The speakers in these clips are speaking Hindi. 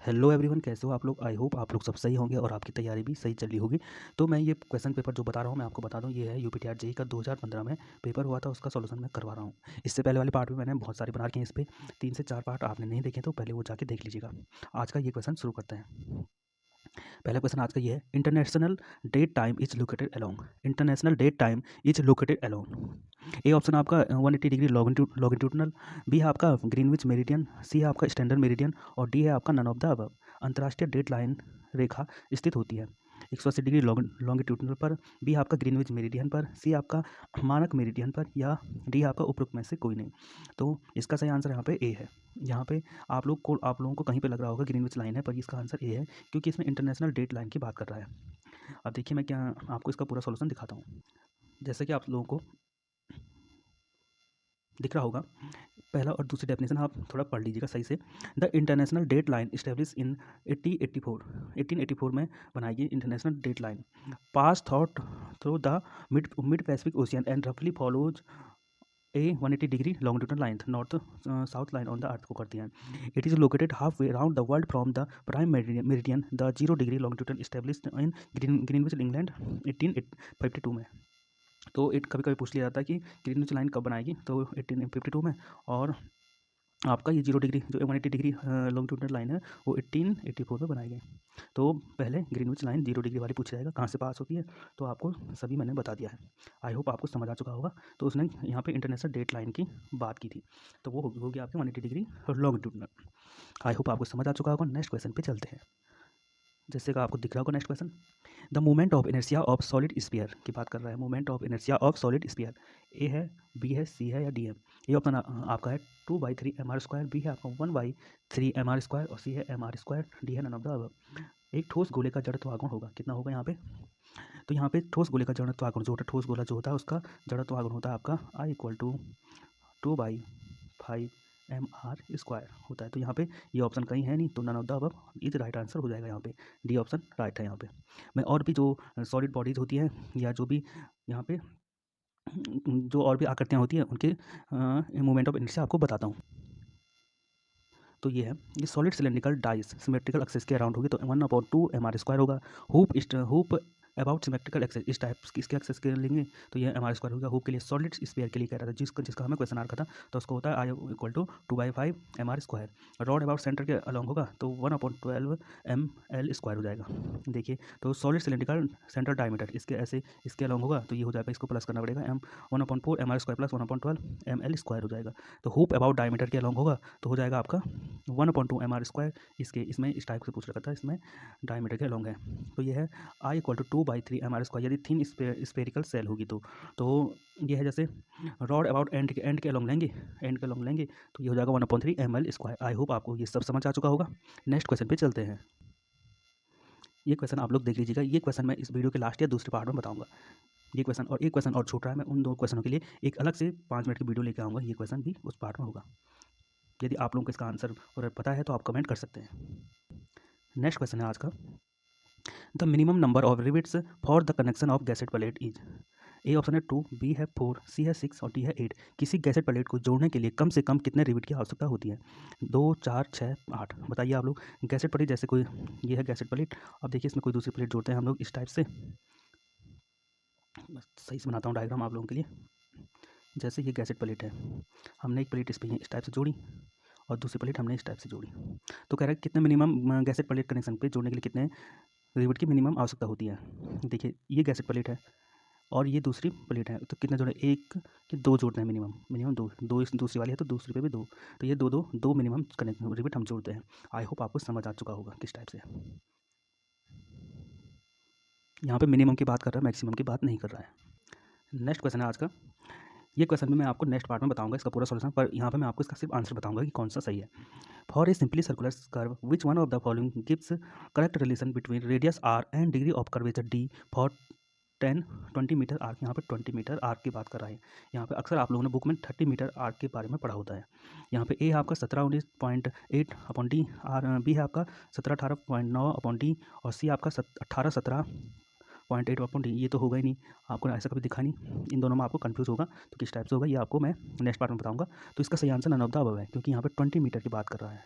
हेलो एवरीवन, कैसे हो आप लोग। आई होप आप लोग सब सही होंगे और आपकी तैयारी भी सही चल रही होगी। तो मैं ये क्वेश्चन पेपर जो बता रहा हूँ मैं आपको बता दूँ, ये है यूपीटीआर जेई का 2015 में पेपर हुआ था, उसका सॉल्यूशन मैं करवा रहा हूँ। इससे पहले वाले पार्ट में मैंने बहुत सारे बना रखे हैं, इस पे 3 से 4 पार्ट आपने नहीं देखे तो पहले वो जाके देख लीजिएगा। आज का ये क्वेश्चन शुरू करते हैं। पहला क्वेश्चन आज का ये है, international date time is located along. International date time is located along. A option आपका 180 डिग्री लॉन्गिट्यूडनल, बी है आपका ग्रीनविच मेरिडियन, सी है आपका स्टैंडर्ड मेरिडियन और डी है आपका नन ऑफ द अबव। अंतर्राष्ट्रीय डेट लाइन रेखा स्थित होती है 180 डिग्री लॉन्गिट्यूडनल पर, बी आपका ग्रीनविच मेरिडियन पर, सी आपका मानक मेरिडियन पर या डी आपका उपरोक्त में से कोई नहीं। तो इसका सही आंसर यहाँ पे ए है। यहाँ पे आप लोगों को कहीं पे लग रहा होगा ग्रीनविच लाइन है, पर इसका आंसर ए है क्योंकि इसमें इंटरनेशनल डेट लाइन की बात कर रहा है। अब देखिए मैं क्या आपको इसका पूरा सॉल्यूशन दिखाता हूँ। जैसे कि आप लोगों को दिख रहा होगा, पहला और दूसरी डेफिनेशन आप थोड़ा पढ़ लीजिएगा सही से। The international date line establish in 1884 में बनाई गई international date line pass thought through the mid Pacific ocean and रफली follows a 180 degree longitudinal line north south line on the earth को करती है। It is located half way around the world from the prime meridian the 0 degree longitude established in Greenwich England 1852 में। तो कभी कभी पूछ लिया जाता है कि ग्रीनविच लाइन कब बनाएगी, तो 1852 में। और आपका ये 0 डिग्री जो 180 डिग्री लॉन्गिट्यूडनल लाइन है वो 1884 में बनाई गई। तो पहले ग्रीनविच लाइन 0 डिग्री वाली पूछ जाएगा कहाँ से पास होती है, तो आपको सभी मैंने बता दिया है। आई होप आपको समझ आ चुका होगा। तो उसने यहाँ पे इंटरनेशनल डेट लाइन की बात की थी, तो वो होगी आपकी 180 डिग्री लॉन्गिट्यूडनल। आई होप आपको समझ आ चुका होगा। नेक्स्ट क्वेश्चन पे चलते हैं। जैसे कि आपको दिख रहा होगा next question, the moment of inertia of solid sphere की बात कर रहा है। Moment of inertia of solid sphere A है, बी है, सी है या डी है। ये ऑप्शन आपका है 2/3 mr², बी है आपका 1/3 mr² और सी है mr², डी है नन ऑफ द अबव। एक ठोस गोले का जड़त्व आघूर्ण होगा, कितना होगा यहाँ पे। तो यहाँ पे ठोस गोले का जड़त्व आघूर्ण जो होता है, ठोस गोला जो होता है उसका जड़त्व आघूर्ण होता है आपका I = 2/5 mr² होता है। तो यहाँ पे ये ऑप्शन कहीं है नहीं, तो none of the above is right answer हो जाएगा। यहाँ पे डी ऑप्शन राइट है। यहाँ पे मैं और भी जो सॉलिड बॉडीज होती हैं या जो भी यहाँ पे जो और भी आकृतियाँ होती हैं उनके मोमेंट ऑफ इनर्शिया आपको बताता हूँ। तो ये है, ये solid cylindrical dice symmetrical axis के अराउंड होगी तो 1/2 mr² होगा। हुप अबाउट सिमेट्रिकल एक्सेस इस टाइप इसके एक्सेस के लेंगे तो ये mr² होगा। हुप के लिए सॉलिड स्फीयर के लिए कह रहा था, जिसका हमें क्वेश्चन आ रखा था, तो उसको होता है I = 2/5 mr²। Rod about centre के अलॉन्ग होगा तो 1/12 ml² हो जाएगा। देखिए तो सॉलिड सिलेंड्रिकल सेंटर डायमीटर इसके ऐसे इसके अलॉन्ग होगा तो ये हो जाएगा, इसको प्लस करना पड़ेगा, 1/4 mr² प्लस 1/12 ml² हो जाएगा। तो हुप अबाउट डायमीटर के अलॉन्ग होगा तो हो जाएगा आपका 1/2 mr²। इसमें इस टाइप से पूछ रखा था, इसमें डायमीटर के अलॉन्ग है। तो ये है I = 2/3 mr² यदि थिन स्फेरिकल सेल होगी तो ये है जैसे रॉड अबाउट एंड के अलॉन्ग लेंगे तो ये हो जाएगा 1/3 ml²। आई होप आपको ये सब समझ आ चुका होगा। नेक्स्ट क्वेश्चन पे चलते हैं। ये क्वेश्चन आप लोग देख लीजिएगा, ये क्वेश्चन मैं इस वीडियो के लास्ट या दूसरे पार्ट में बताऊंगा। ये क्वेश्चन और एक क्वेश्चन और छूट रहा है, मैं उन दो क्वेश्चनों के लिए एक अलग से 5 मिनट की वीडियो लेकर आऊँगा। ये क्वेश्चन भी उस पार्ट में होगा। यदि आप लोगों को इसका आंसर और पता है तो आप कमेंट कर सकते हैं। नेक्स्ट क्वेश्चन है आज का, the minimum number of rivets for the connection of gadget plate is. A option है 2, बी है 4, सी है 6 और डी है 8। किसी गैसेट प्लेट को जोड़ने के लिए कम से कम कितने रिविट की आवश्यकता होती है। 2, 4, 6, 8 बताइए आप लोग। गैसेट प्लेट जैसे कोई ये है गैसेट प्लेट, अब देखिए इसमें कोई दूसरी प्लेट जोड़ते हैं हम लोग इस टाइप से। बस सही से बनाता हूँ डायग्राम आप लोगों के लिए। जैसे ये गैसेट प्लेट है, हमने एक प्लेट इस पर इस टाइप से जोड़ी और दूसरी प्लेट हमने इस टाइप से जोड़ी। तो कह रहा है कितने मिनिमम गैसेट प्लेट कनेक्शन पे जोड़ने के लिए कितने रिविट की मिनिमम आवश्यकता होती है। देखिए ये गैसेट प्लेट है और ये दूसरी प्लेट है, तो कितने जोड़े, एक कि दो जोड़ते हैं मिनिमम दो इस दूसरी वाली है तो दूसरी पे भी दो, तो ये दो मिनिमम कनेक्ट रिविट हम जोड़ते हैं। आई होप आपको समझ आ चुका होगा किस टाइप से। यहाँ पे मिनिमम की बात कर रहा है, मैक्सिमम की बात नहीं कर रहा है। नेक्स्ट क्वेश्चन है आज का, ये क्वेश्चन भी मैं आपको नेक्स्ट पार्ट में बताऊंगा इसका पूरा सॉल्यूशन, पर यहाँ पे मैं आपको इसका सिर्फ आंसर बताऊंगा कि कौन सा सही है। For a simply circular curve which one of the following gives correct relation between radius r and degree of curvature d for 20 metre arc. यहाँ पे 20 मीटर आर्क की बात कर रहा है। यहाँ पे अक्सर आप लोगों ने बुक में 30 मीटर आर्क के बारे में पढ़ा होता है। यहाँ पे ए है आपका 17-19.8/d, बी है आपका 17-18.9/d और सी आपका 18-17.8/d। ये तो होगा ही नहीं, आपको ऐसा कभी दिखा नहीं। इन दोनों में आपको कंफ्यूज होगा तो किस टाइप से होगा ये आपको मैं नेक्स्ट पार्ट में बताऊंगा। तो इसका सही answer none of the above है, क्योंकि यहाँ पे 20 मीटर की बात कर रहा है।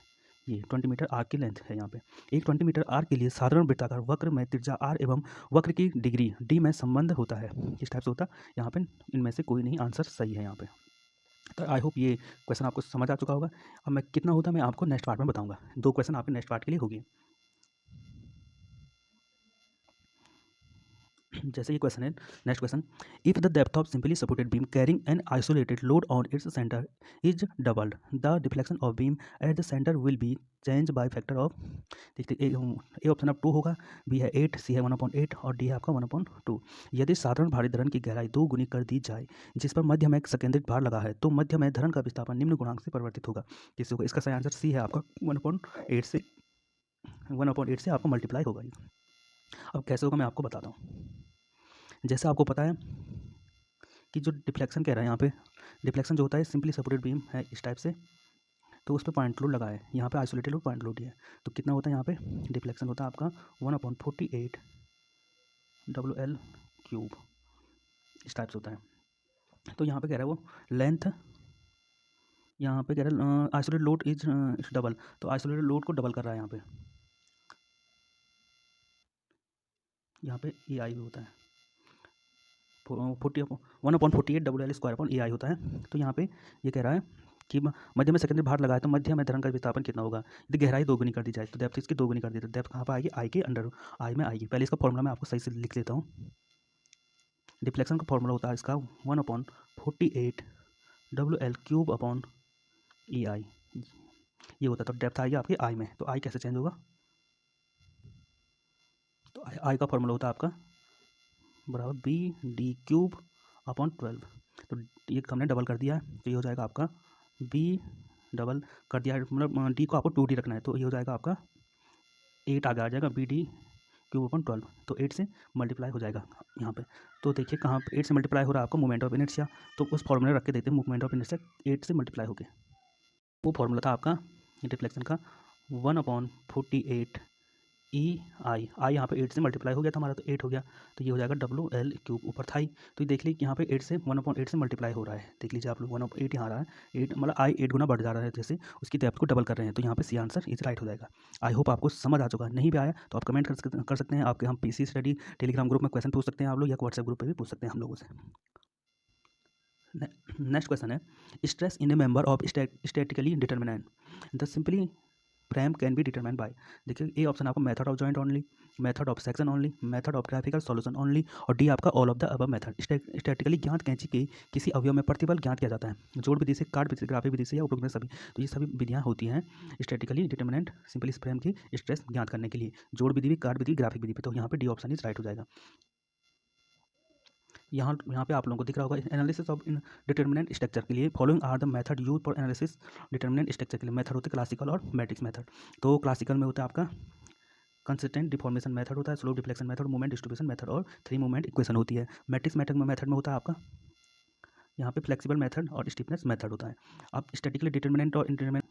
ये 20 मीटर आर्क की लेंथ है यहाँ पे। एक 20 मीटर आर्क के लिए साधारण वृत्ताकार वक्र में त्रिज्या आर एवं वक्र की डिग्री डी में संबंध होता है। किस टाइप से होता है यहाँ पे? इनमें से कोई नहीं आंसर सही है यहाँ पे। तो आई होप ये क्वेश्चन आपको समझ आ चुका होगा। अब मैं कितना होता है मैं आपको नेक्स्ट पार्ट में बताऊंगा। 2 क्वेश्चन आपके नेक्स्ट पार्ट के लिए होगी। जैसे ये क्वेश्चन है, next question, if the depth of simply supported beam carrying an isolated load on its centre is doubled, the deflection of beam at the centre will be change by factor of, देखते ए ऑप्शन आप 2 होगा, बी है 8, सी है 1/8 और डी है आपका 1/2। यदि साधारण भारी धरण की गहराई 2 गुनी कर दी जाए जिस पर मध्य में एक संकेंद्रित भार लगा है तो मध्य में धरण का विस्थापन निम्न गुणांक से परिवर्तित होगा। किसी को इसका सही आंसर सी है आपका 1/8 से आपको मल्टीप्लाई होगा। अब कैसे होगा मैं आपको बताता हूँ। जैसे आपको पता है कि जो डिफ्लेक्शन कह रहा है यहाँ पे, डिफ्लेक्शन जो होता है सिंपली सपोर्टेड बीम है इस टाइप से, तो उस पर पॉइंट लोड लगा है, यहाँ पे आइसोलेटेड लोड पॉइंट लोड ही है, तो कितना होता है यहाँ पे डिफ्लेक्शन होता है आपका 1/48 WL³ इस टाइप से होता है। तो यहाँ पे कह रहा है वो लेंथ, यहाँ पे कह रहा है आइसोलेटेड लोड इज डबल, तो आइसोलेटेड लोड को डबल कर रहा है यहाँ पे ए आई भी होता है 1/48 WL² होता है। तो यहाँ पे ये कह रहा है कि मध्य में सेकेंडरी भार लगाए तो मध्य में धरण का विस्थापन कितना होगा। यदि गहराई 2 गुनी कर दी जाए तो डेप्थ इसकी 2 गुनी कर दी तो डेप्थ कहाँ पर आएगी, आई के अंडर, आई में आएगी। पहले इसका फॉर्मूला मैं आपको सही से लिख देता हूँ। डिफ्लेक्शन का फॉर्मूला होता है इसका 1/48 WL³ ये होता है। तो डेप्थ आएगी आपकी आई में, तो आई कैसे चेंज होगा, तो आई का फॉर्मूला होता है आपका बराबर BD³/12। तो ये हमने डबल कर दिया है तो ये हो जाएगा आपका B डबल कर दिया है, मतलब डी को आपको 2D रखना है, तो ये हो जाएगा आपका 8 आगे आ जाएगा BD³/12, तो 8 से मल्टीप्लाई हो जाएगा यहाँ पे। तो देखिए कहाँ पे 8 से मल्टीप्लाई हो रहा है आपका मोमेंट ऑफ इनर्शिया, तो उस फॉर्मूले रख के देखते हैं मोमेंट ऑफ इनर्शिया 8 से मल्टीप्लाई हो गए। वो फॉर्मूला था आपका डिफ्लेक्शन का 1/48 आई यहाँ पे 8 से मल्टीप्लाई हो गया था हमारा, तो 8 हो गया, तो ये हो जाएगा WL³ ऊपर था ही, तो ये देख लीजिए यहाँ पे 8 से 1/8 से मल्टीप्लाई हो रहा है, देख लीजिए आप लोग 1/8 यहाँ आ रहा है, 8 मतलब आई 8 गुना बढ़ जा रहा है, जैसे उसकी डेप्थ को डबल कर रहे हैं, तो यहाँ पे सी आंसर इज राइट हो जाएगा। आई होप आपको समझ आ चुका है, नहीं भी आया तो आप कमेंट कर सकते हैं, आपके हम PC स्टडी टेलीग्राम ग्रुप में क्वेश्चन पूछ सकते हैं आप लोग, या व्हाट्सएप ग्रुप पर भी पूछ सकते हैं हम लोगों से। नेक्स्ट क्वेश्चन है, stress in A member of statically determinant the simply frame can be determine by, देखिए ए ऑप्शन आपको method of joint only, method of section only, method of graphical solution only, और डी आपका all of the above method. Statically ज्ञात कैंची के किसी अवयव में प्रतिबल ज्ञात किया जाता है जोड़ विधि से, काट विधि से, ग्राफिक विधि से या उपरोक्त में सभी, तो ये सभी विधियाँ होती हैं स्टैटिकली डिटर्मिनेंट सिंपली फ्रेम की स्ट्रेस ज्ञात करने के लिए, जोड़ विधि भी, काट विधि, ग्राफिक विधि पे, तो यहाँ पे डी ऑप्शन इज राइट हो जाएगा। यहाँ पे आप लोगों को दिख रहा होगा एनालिसिस ऑफ डिटर्मिनेंट स्ट्रक्चर के लिए following are the method use for analysis determinant structure के लिए, मेथड होते हैं क्लासिकल और मैट्रिक्स मेथड। तो क्लासिकल में होता है आपका कंसिस्टेंट डिफॉर्मेशन मेथड होता है, slope deflection method, movement distribution method और 3 मूवमेंट इक्वेशन होती है। मैट्रिक्स मेथड में होता है आपका यहाँ पे फ्लेक्सिबल मेथड और स्टिफनेस मेथड होता है। अब स्टैटिकली डिटर्मिनेंट और इनडिटरमिनेंट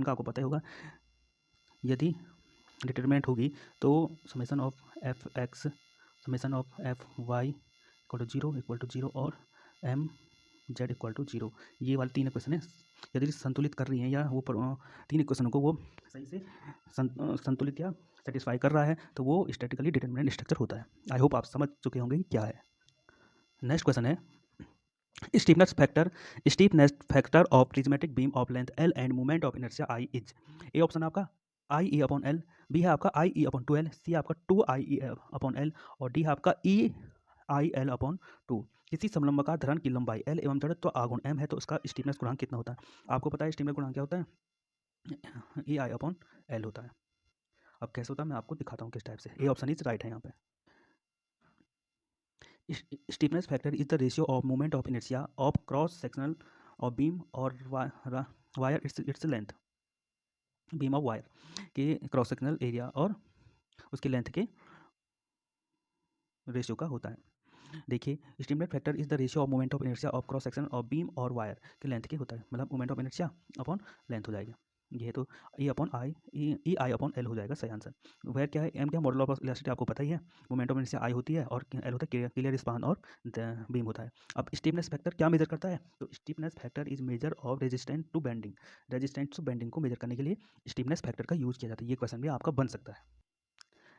का आपको पता ही होगा, यदि डिटर्मिनेंट होगी तो summation of Fx summation of Fy = 0 और Mz = 0, ये वाले 3 इक्वेशन है। यदि संतुलित कर रही हैं या वो 3 इक्वेशनों को वो सही से संतुलित या सेटिस्फाई कर रहा है तो वो स्टैटिकली डिटर्मिनेंट स्ट्रक्चर होता है। आई होप आप समझ चुके होंगे कि क्या है। नेक्स्ट क्वेश्चन है, stiffness factor of prismatic beam of length L and movement of inertia I is, A option आपका IE/L, बी है आपका IE/2L, सी आपका 2IE/L और डी है आपका EIL/2। किसी समलंबाकार धरण की लंबाई L एवं जड़त्व आघूर्ण M है तो उसका स्टीफनेस गुणांक कितना होता है। आपको पता है स्टीफनेस गुणांक क्या होता है, EI/L होता है। अब कैसे होता है मैं आपको दिखाता हूँ किस टाइप से, ए ऑप्शन इज राइट है यहाँ पे। Stiffness factor is the ratio of movement of inertia of cross sectional of beam और wire its length, beam of wire के क्रॉस सेक्शनल एरिया और उसके लेंथ के रेशियो का होता है। देखिए stiffness factor is the ratio of movement of inertia of cross section of beam और वायर के लेंथ के होता है, मतलब movement of inertia upon length हो जाएगा। ये तो ई आई अपॉन एल हो जाएगा सही आंसर। वेयर क्या है, एम क्या, मॉडल ऑफ इलास्टिसिटी आपको पता ही है, मोमेंट ऑफ इनर्शिया आई होती है और एल होता है क्लियर स्पान और बीम होता है। अब स्टीफनेस फैक्टर क्या मेजर करता है, तो stiffness factor is measure of resistant to bending, resistant to bending को मेजर करने के लिए स्टीफनेस फैक्टर का यूज किया जाता है। ये क्वेश्चन भी आपका बन सकता है।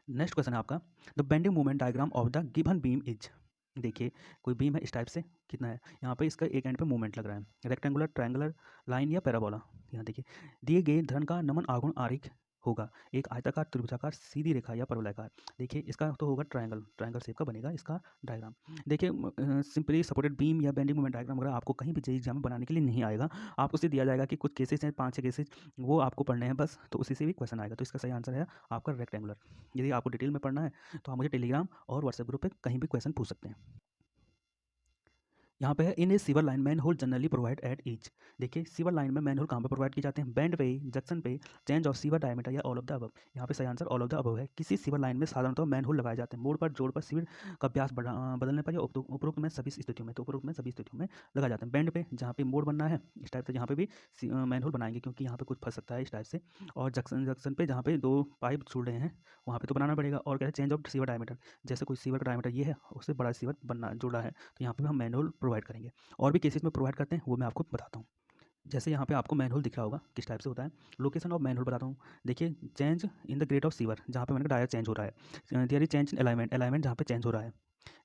नेक्स्ट क्वेश्चन है आपका, the bending moment diagram of the given beam is. देखिए कोई बीम है इस टाइप से, कितना है यहाँ पे, इसका एक एंड पे मूवमेंट लग रहा है, रेक्टेंगुलर, ट्रायंगुलर, लाइन या पैराबोला। यहाँ देखिए दिए गए धन का नमन आघूर्ण आरेख होगा, एक आयताकार, त्रिभुजाकार, सीधी रेखा या परवलयाकार। देखिए इसका तो होगा ट्रायंगल, ट्रायंगल शेप का बनेगा इसका डायग्राम। देखिए सिंपली सपोर्टेड बीम या बेंडिंग मोमेंट डायग्राम अगर आपको कहीं भी जेईई एग्जाम में बनाने के लिए नहीं आएगा, आपको उसे दिया जाएगा कि कुछ केसेस हैं, 5-6 केसेस, वो आपको पढ़ने हैं बस, तो उसी से भी क्वेश्चन आएगा। तो इसका सही आंसर है आपका रेक्टेंगुलर। यदि आपको डिटेल में पढ़ना है तो आप मुझे टेलीग्राम और व्हाट्सएप ग्रुप पे कहीं भी क्वेश्चन पूछ सकते हैं। यहाँ पे है, in a sewer line manhole generally provide at each. देखिए सीवर लाइन में मैन होल कहाँ पे प्रोवाइड किए जाते हैं, बैंड पे, जंक्शन पे, चेंज ऑफ सीवर डायमीटर या ऑल ऑफ द अबव। यहाँ पे सही answer all of the above है। किसी सीवर लाइन में साधारणतः मैन होल लगाए जाते हैं, मोड़ पर, जोड़ पर, सीवर का व्यास बदलने पर या उपरोक्त में सभी स्थितियों में, तो उपरोक्त में सभी स्थितियों में लगाए जाते हैं। बैंड पे जहाँ पे मोड़ बनना है इस टाइप से, यहाँ पे भी मैन होल बनाएंगे क्योंकि यहाँ पे कुछ फंस सकता है इस टाइप से। और जंक्शन पे जहाँ पे दो पाइप जुड़ रहे हैं वहाँ पे तो बनाना पड़ेगा। और क्या है, चेंज ऑफ सीवर डायमीटर, जैसे कोई सीवर का डायमीटर ये है, उससे बड़ा सीवर बनना जुड़ा है, तो यहाँ पे भी हम मैन होल प्रोवाइड करेंगे। और भी केसेस में प्रोवाइड करते हैं वो मैं आपको बताता हूँ। जैसे यहाँ पे आपको मैनहोल दिख रहा होगा किस टाइप से होता है। लोकेशन ऑफ मैनहोल बताता हूँ। देखिए change in the grade of sewer, जहाँ पे मैंने डायर चेंज हो रहा है, there is change in alignment, alignment जहाँ पे चेंज हो रहा है,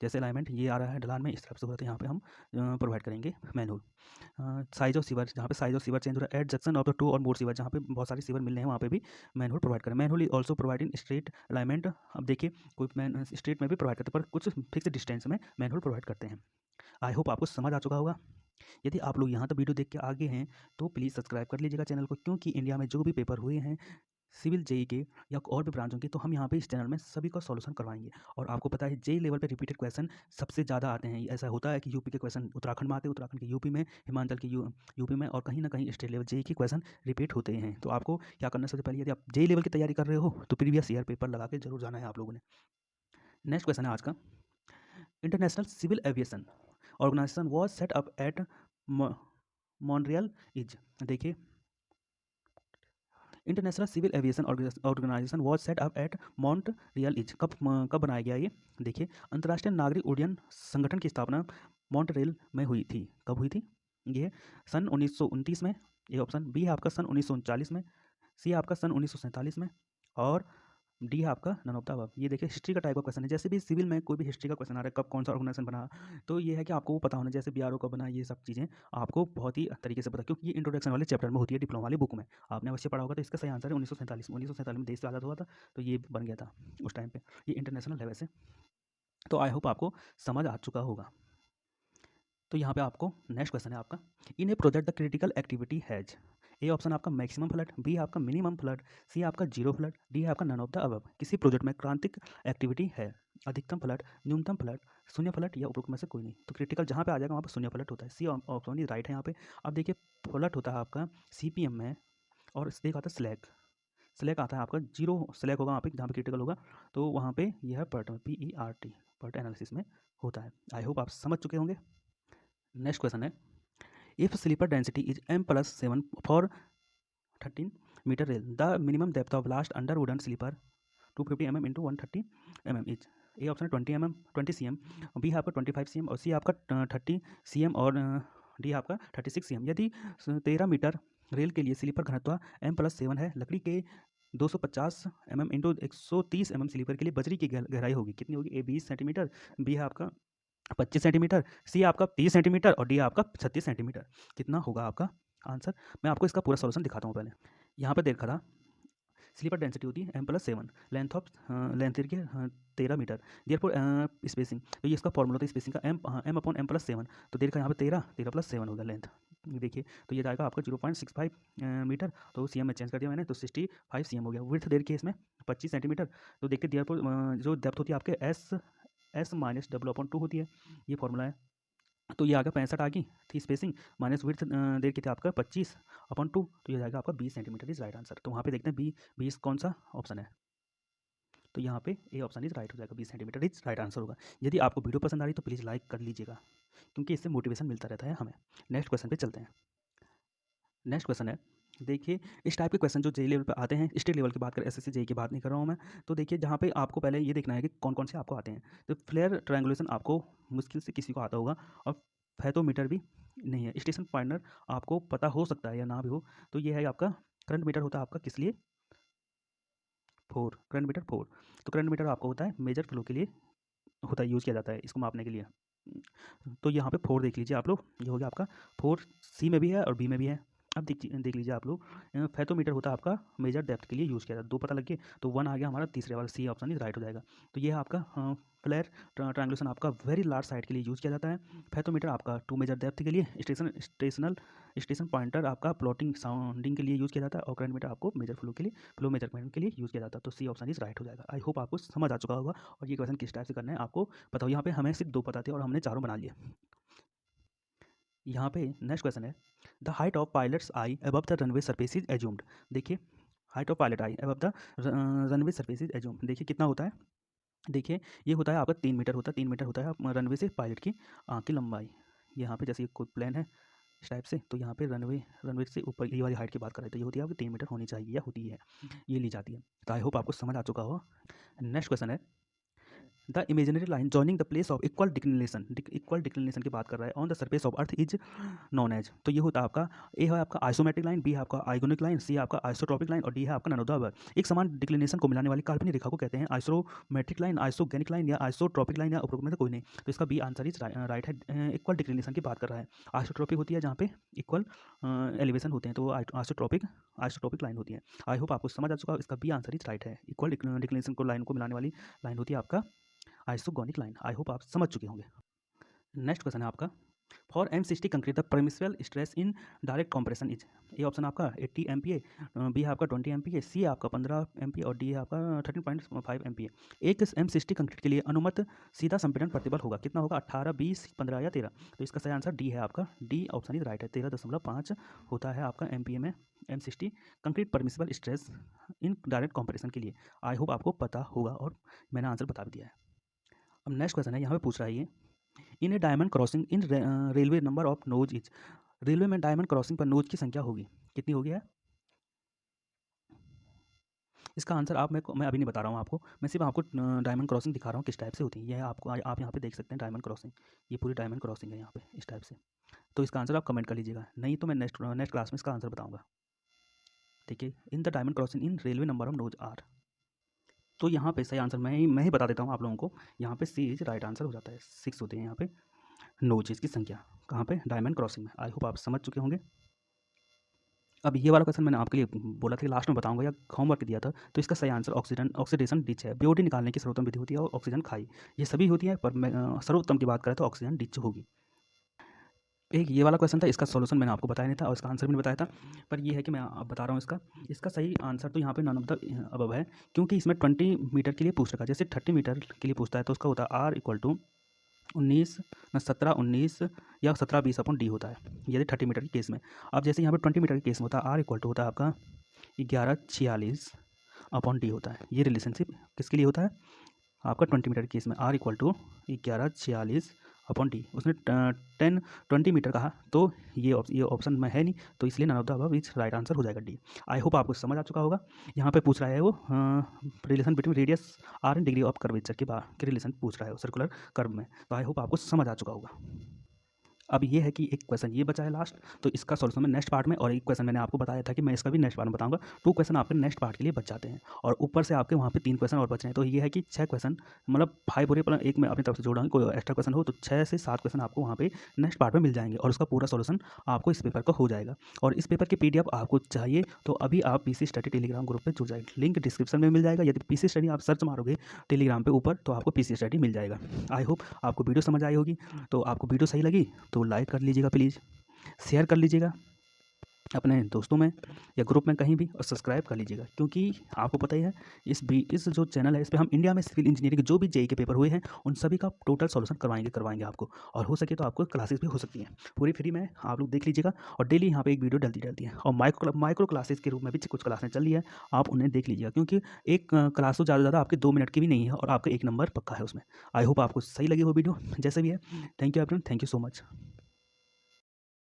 जैसे अलाइनमेंट ये आ रहा है ढलान में इस टाइप से हो रहा है, तो यहाँ पे हम प्रोवाइड करेंगे मैनहोल। साइज ऑफ सीवर, जहाँ पे साइज ऑफ सीवर चेंज हो रहा है, at junction of the two or more sewer, जहाँ पे बहुत सारे सीवर मिल रहे हैं वहाँ पे भी मैनहोल प्रोवाइड करें। Manhole is also provide in straight alignment. अब देखिए कोई मैन स्ट्रेट में भी प्रोवाइड करते हैं पर कुछ फिक्स डिस्टेंस में मैनहोल प्रोवाइड करते हैं। आई होप आपको समझ आ चुका होगा। यदि आप लोग यहाँ तक वीडियो देख के आगे हैं तो प्लीज़ सब्सक्राइब कर लीजिएगा चैनल को, क्योंकि इंडिया में जो भी पेपर हुए हैं सिविल जेई के या और भी ब्रांचों के, तो हम यहाँ पे इस चैनल में सभी का सॉल्यूशन करवाएंगे। और आपको पता है जेई लेवल पे रिपीटेड क्वेश्चन सबसे ज़्यादा आते हैं। ऐसा होता है कि यूपी के क्वेश्चन उत्तराखंड में आते हैं, उत्तराखंड के यूपी में, हिमाचल के यूपी में, और कहीं ना कहीं स्टेट लेवल जेई के क्वेश्चन रिपीट होते हैं। तो आपको क्या करना है, सबसे पहले यदि आप जेई लेवल की तैयारी कर रहे हो तो प्रीवियस ईयर पेपर लगा के जरूर जाना है आप लोगों ने। नेक्स्ट क्वेश्चन है आज का, international civil aviation organisation was set up at Montreal is. देखिए international civil aviation organisation was set up at Montreal is, कब बनाया गया ये। देखिए अंतर्राष्ट्रीय नागरिक उड्डयन संगठन की स्थापना मॉन्ट्रियल में हुई थी, कब हुई थी, ये सन 1929 में, ये ऑप्शन बी है आपका सन 1939 में, सी आपका सन 1947 में, और डी है आपका नन ऑफ द अबव। ये देखिए हिस्ट्री का टाइप का क्वेश्चन है, जैसे भी सिविल में कोई भी हिस्ट्री का क्वेश्चन आ रहा है, कब कौन सा ऑर्गेनाइजेशन बना, तो ये है कि आपको वो पता होना, जैसे बीआरओ कब बना, ये सब चीज़ें आपको बहुत ही तरीके से पता, क्योंकि ये इंट्रोडक्शन वाले चैप्टर में होती है, डिप्लोमा वाली बुक में आपने अवश्य पढ़ा होगा। तो इसका सही आंसर है 1947 में। 1947 में देश से आज़ाद हुआ था, तो ये बन गया था उस टाइम पे, ये इंटरनेशनल लेवल से। तो आई होप आपको समझ आ चुका होगा। तो यहाँ पे आपको नेक्स्ट क्वेश्चन है आपका, in a project the critical activity has. A option आपका मैक्सिमम फ्लड, बी आपका मिनिमम फ्लड, सी आपका जीरो फ्लड, डी आपका नन ऑफ द अबव। किसी प्रोजेक्ट में क्रांतिक एक्टिविटी है, अधिकतम फ्लड, न्यूनतम फ्लड, शून्य फ्लड या उपरोक्त में से कोई नहीं। तो क्रिटिकल जहाँ पे आ जाएगा वहाँ पे शून्य फ्लड होता है, सी ऑप्शन इज राइट है यहाँ पे। अब देखिए फ्लड होता है आपका सीपीएम में, और एक आता है स्लैग, स्लैग आता है आपका जीरो, स्लैग होगा वहाँ पे जहाँ पे क्रिटिकल होगा, तो वहाँ पे यह पर्ट में PERT पर्ट एनालिसिस में होता है। आई होप आप समझ चुके होंगे। नेक्स्ट क्वेश्चन है, if sleeper density is m+7 for 13 metre rail, the minimum depth of last under wooden sleeper 250 mm into 130 mm is. A option 20 cm, B है आपका 25 cm, और सी आपका 30 cm, और डी आपका 36 cm। यदि 13 मीटर रेल के लिए स्लीपर घनत्व m+7 है, लकड़ी के 250 mm इंटू 130 mm स्लीपर के लिए बजरी की गहराई होगी, कितनी होगी। ए 20 सेंटीमीटर, बी है आपका 25 सेंटीमीटर, सी आपका 30 सेंटीमीटर, और डी आपका 36 सेंटीमीटर। कितना होगा आपका आंसर। मैं आपको इसका पूरा सॉल्यूशन दिखाता हूँ पहले। यहाँ पे देखा था स्लीपर डेंसिटी होती है m+7, लेंथ ऑफ लेंथ की 13 मीटर, देयरफॉर स्पेसिंग, तो ये इसका फॉर्मूला था स्पेसिंग का, m/m+7, तो देखा यहाँ पे 13 + 7 हो गया लेंथ। देखिए तो ये जाएगा आपका 0.65 मीटर, तो CM में चेंज कर दिया मैंने, तो 65 CM हो गया। विड्थ देर के इसमें 25 सेंटीमीटर, तो देखिए देयरफॉर जो डेप्थ होती है आपके S-W/2 होती है, ये फॉर्मूला है। तो ये आ गया 65 आ गई थी स्पेसिंग, माइनस विड्थ देर की थी आपका 25/2, तो ये जाएगा आपका 20 सेंटीमीटर इज राइट आंसर। तो वहाँ पे देखते हैं 20 कौन सा ऑप्शन है, तो यहाँ पे ए ऑप्शन इज राइट हो जाएगा, 20 सेंटीमीटर इज राइट आंसर होगा। यदि आपको वीडियो पसंद आ रही तो प्लीज़ लाइक कर लीजिएगा, क्योंकि इससे मोटिवेशन मिलता रहता है हमें। नेक्स्ट क्वेश्चन पे चलते हैं। नेक्स्ट क्वेश्चन है, देखिए, इस टाइप के क्वेश्चन जो जेईई लेवल पे आते हैं, स्टेट लेवल की बात करें, एसएससी जेईई की बात नहीं कर रहा हूँ मैं। तो देखिए, जहाँ पे आपको पहले ये देखना है कि कौन-कौन से आपको आते हैं। तो फ्लेयर ट्रायंगुलेशन आपको मुश्किल से किसी को आता होगा, और फेथोमीटर भी नहीं है। स्टेशन पॉइंटर आपको पता हो सकता है या ना भी हो। तो ये है आपका करंट मीटर होता है आपका किस लिए? 4, करंट मीटर 4। तो करंट मीटर आपको होता है मेजर फ्लो के लिए होता है, यूज़ किया जाता है इसको मापने के लिए। तो यहाँ पे 4 देख लीजिए आप लोग, ये हो गया आपका 4, सी में भी है और बी में भी है। अब देख लीजिए आप लोग, फेथोमीटर होता है आपका मेजर डेप्थ के लिए यूज़ किया जाता है। 2 पता लग गए, तो 1 आ गया हमारा, तीसरे वाला सी ऑप्शन इज राइट हो जाएगा। तो ये है आपका फ्लेयर ट्रायंगुलेशन आपका वेरी लार्ज साइड के लिए यूज़ किया जाता है। फेथोमीटर आपका 2 मेजर डेप्थ के लिए, स्टेशन पॉइंटर आपका प्लॉटिंग साउंडिंग के लिए यूज़ किया जाता है, और करंट मीटर आपको मेजर फ्लो के लिए, फ्लो मेजरमेंट के लिए यूज़ किया जाता है। तो सी ऑप्शन इज राइट हो जाएगा। आई होप आपको समझ आ चुका होगा, और ये क्वेश्चन किस टाइप से करना है आपको पता हो। यहाँ पे हमें सिर्फ 2 पता थे और हमने चारों बना लिए। यहाँ पे नेक्स्ट क्वेश्चन है, the height of pilot's eye above the runway surface is assumed. देखिए, height of pilot eye above the runway surface is assumed. देखिए कितना होता है, देखिए ये होता है आपका 3 मीटर होता है, 3 मीटर होता है रनवे से पायलट की आँख की लंबाई। यहाँ पे जैसे ये कोई प्लेन है इस टाइप से, तो यहाँ पे रनवे से ऊपर ये वाली हाइट की बात कर रहे थे, ये होती है आपकी 3 मीटर होनी चाहिए या होती है, ये ली जाती है। तो आई होप आपको समझ आ चुका हो। नेक्स्ट क्वेश्चन है, the imaginary line joining the place of equal declination की बात कर रहा है on the surface of earth is known as. तो ये होता है आपका, ए है आपका आइसोमेट्रिक लाइन, बी है आपका आइगोनिक लाइन, सी है आपका आइसोट्रोपिक लाइन, और डी है आपका नन ऑफ द अबव। एक समान डिक्लिनेशन को मिलाने वाली काल्पनिक रेखा को कहते हैं आइसोमेट्रिक लाइन, आइसोगेनिक लाइन या आइसोट्रोपिक लाइन, या उपरोक्त में से कोई नहीं। तो इसका बी आंसर इज राइट है। इक्वल डिक्लिनेशन की बात कर रहा है। आइसोट्रोपिक होती है जहाँ पे इक्वल एलिवेशन होते हैं, तो आइसोट्रोपिक लाइन होती है। आई होप आपको समझ आ चुका है, इसका बी आंसर इज राइट है। इक्वल डिक्लिनेशन को लाइन को मिलाने वाली लाइन होती है आपका आइसोगोनिक लाइन। आई होप आप समझ चुके होंगे। नेक्स्ट क्वेश्चन है आपका, for M60 concrete the permissible stress in direct compression is. A option आपका 80 MPa, बी है आपका 20 MPa, सी है आपका 15 MPa, और डी है आपका 13.5 MPa। एक M60 कंक्रीट के लिए अनुमत सीधा संपीड़न प्रतिबल होगा कितना होगा, 18, 20, 15 या 13। तो इसका सही आंसर डी है आपका, डी ऑप्शन इज राइट है। 13.5 होता है आपका MPa में M60 concrete permissible stress in direct compression के लिए। आई होप आपको पता होगा, और मैंने आंसर बता भी दिया है। अब नेक्स्ट क्वेश्चन है, यहाँ पे पूछ रहा है ये, in a diamond crossing in railway number of nose is. Railway में डायमंड क्रॉसिंग पर नोज की संख्या होगी कितनी होगी है? इसका आंसर मैं अभी नहीं बता रहा हूँ आपको, मैं सिर्फ आपको डायमंड क्रॉसिंग दिखा रहा हूँ किस टाइप से होती है। यह आपको आप यहाँ पे देख सकते हैं डायमंड क्रॉसिंग, ये पूरी डायमंड क्रॉसिंग है यहाँ पे इस टाइप से। तो इसका आंसर आप कमेंट कर लीजिएगा, नहीं तो मैं नेक्स्ट क्लास में इसका आंसर बताऊँगा। देखिए, in the diamond crossing in railway number of nose are. तो यहाँ पे सही आंसर मैं ही बता देता हूँ आप लोगों को। यहाँ पे सी इज राइट आंसर हो जाता है। 6 होते हैं यहाँ पे नोजेस की संख्या, कहाँ पे, डायमंड क्रॉसिंग में। आई होप आप समझ चुके होंगे। अब ये वाला क्वेश्चन मैंने आपके लिए बोला था कि लास्ट में बताऊंगा, या होमवर्क दिया था। तो इसका सही आंसर ऑक्सीडेशन डिच है। बीओडी निकालने की सर्वोत्तम विधि होती है और ऑक्सीजन खाई, ये सभी होती है, पर सर्वोत्तम की बात करें तो ऑक्सीजन डिच होगी। एक ये वाला क्वेश्चन था, इसका सॉल्यूशन मैंने आपको बताया नहीं था और इसका आंसर भी नहीं बताया था, पर ये है कि मैं अब बता रहा हूँ इसका सही आंसर तो यहाँ पे नन ऑफ द अबव है, क्योंकि इसमें 20 मीटर के लिए पूछ रखा है। जैसे 30 मीटर के लिए पूछता है तो उसका होता है R इक्वल टू 17, 19 या 17, 20 डी होता है, यदि 30 मीटर के केस में। अब जैसे यहाँ पे 20 मीटर के केस में होता है R इक्वल टू होता है आपका 1146/डी होता है। ये रिलेशनशिप किसके लिए होता है, आपका 20 मीटर के केस में R इक्वल टू 1146/डी। उसने 20 मीटर कहा, तो ये ऑप्शन में है नहीं, तो इसलिए none of the above is right answer हो जाएगा डी। आई होप आपको समझ आ चुका होगा। यहाँ पे पूछ रहा है वो relation between radius R and degree of curvature के रिलेशन पूछ रहा है वो सर्कुलर कर्व में। तो आई होप आपको समझ आ चुका होगा। अब ये है कि एक क्वेश्चन ये बचा है लास्ट, तो इसका सॉल्यूशन मैं नेक्स्ट पार्ट में, और एक क्वेश्चन मैंने आपको बताया था कि मैं इसका भी नेक्स्ट पार्ट में बताऊंगा। 2 क्वेश्चन आपके नेक्स्ट पार्ट के लिए बच जाते हैं, और ऊपर से आपके वहाँ पे 3 क्वेश्चन और बच रहे हैं। तो ये है कि 6 क्वेश्चन, मतलब 5 और एक मैं अपनी तरफ से जोड़ाऊंगा, कोई एक्स्ट्रा क्वेश्चन हो तो 6 से 7 क्वेश्चन आपको वहाँ पे नेक्स्ट पार्ट में मिल जाएंगे, और उसका पूरा सोल्यूशन आपको इस पेपर का हो जाएगा। और इस पेपर की PDF आपको चाहिए तो अभी आप PC स्टडी टेलीग्राम ग्रुप पर जुड़ जाएगा, लिंक डिस्क्रिप्शन में मिल जाएगा। यदि PC स्टडी आप सर्च मारोगे टेलीग्राम पे ऊपर, तो आपको PC स्टडी मिल जाएगा। आई होप आपको वीडियो समझ आई होगी। तो आपको वीडियो सही लगी तो लाइक कर लीजिएगा, प्लीज़ शेयर कर लीजिएगा अपने दोस्तों में या ग्रुप में कहीं भी, और सब्सक्राइब कर लीजिएगा, क्योंकि आपको पता ही है इस जो चैनल है इस पर हम इंडिया में सिविल इंजीनियरिंग जो भी जेईई के पेपर हुए हैं उन सभी का टोटल सॉल्यूशन करवाएंगे आपको, और हो सके तो आपको क्लासेस भी हो सकती हैं पूरी फ्री में, आप लोग देख लीजिएगा। और डेली यहाँ पे एक वीडियो डलती है, और माइक्रो क्लासेस के रूप में भी कुछ क्लासें चल रही है, आप उन्हें देख लीजिएगा, क्योंकि एक क्लास तो ज़्यादा से ज़्यादा आपके 2 मिनट की भी नहीं है, और आपका 1 नंबर पक्का है उसमें। आई होप आपको सही लगी वो वीडियो, जैसे भी है। Thank you everyone, thank you so much.